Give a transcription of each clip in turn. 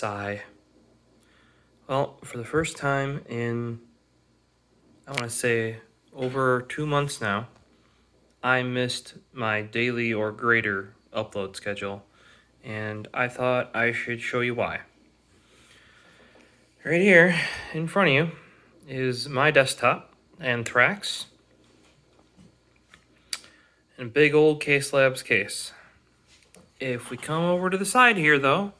Sigh. Well, for the first time in, I want to say, over 2 months now, I missed my daily or greater upload schedule, and I thought I should show you why. Right here in front of you is my desktop and Thrax, and a big old Case Labs case. If we come over to the side here, though,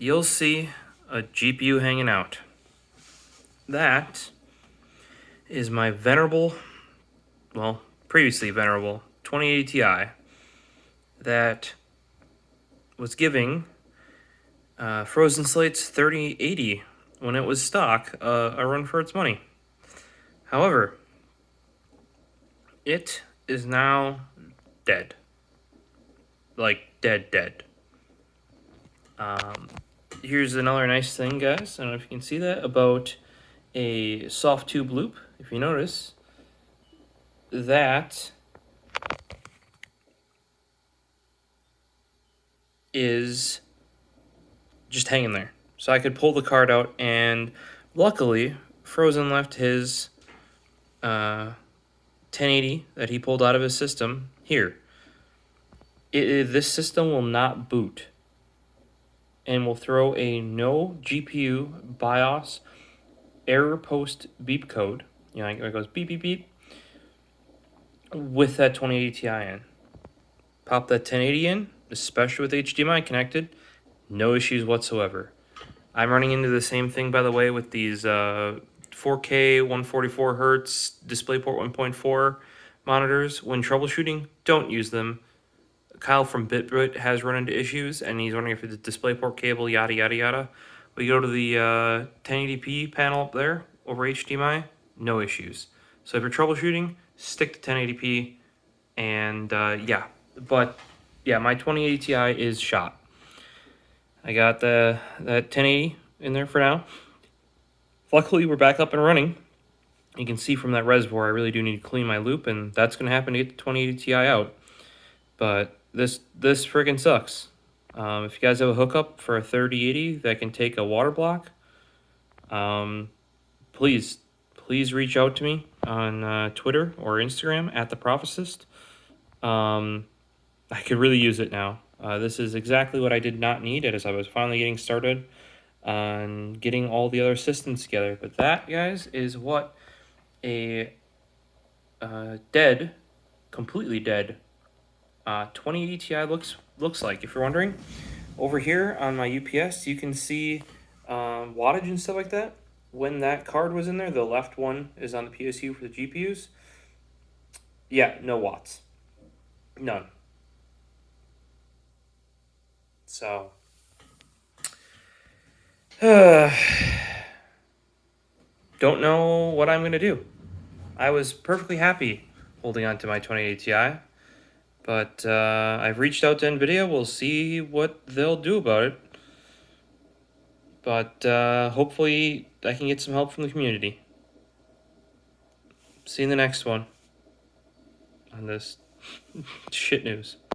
you'll see a GPU hanging out. That is my venerable, well, previously venerable 2080 Ti that was giving Frozen Slate's 3080 when it was stock a run for its money. However, it is now dead. Like dead. Here's another nice thing, guys. I don't know if you can see that about a soft tube loop. If you notice, that is just hanging there. So I could pull the card out, and luckily, Frozen left his 1080 that he pulled out of his system here. This system will not boot and will throw a no GPU BIOS error post beep code. You know, it goes beep, beep, beep with that 2080 Ti in. Pop that 1080 in, especially with HDMI connected, no issues whatsoever. I'm running into the same thing, by the way, with these 4K 144 hertz DisplayPort 1.4 monitors. When troubleshooting, don't use them. Kyle from BitBit has run into issues, and he's wondering if it's a DisplayPort cable, yada, yada, yada. We go to the 1080p panel up there over HDMI, no issues. So if you're troubleshooting, stick to 1080p, and yeah. But yeah, my 2080 Ti is shot. I got that 1080 in there for now. Luckily, we're back up and running. You can see from that reservoir, I really do need to clean my loop, and that's going to happen to get the 2080 Ti out. But this friggin' sucks. If you guys have a hookup for a 3080 that can take a water block, please reach out to me on Twitter or Instagram at TheProfosist. I could really use it now. This is exactly what I did not need as I was finally getting started on getting all the other systems together. But that, guys, is what a completely dead 2080 Ti looks like. If you're wondering, over here on my UPS, you can see wattage and stuff like that. When that card was in there, the left one is on the PSU for the GPUs. Yeah, no watts. None. So, don't know what I'm going to do. I was perfectly happy holding on to my 2080 Ti, but I've reached out to NVIDIA. We'll see what they'll do about it. But hopefully I can get some help from the community. See you in the next one on this shit news.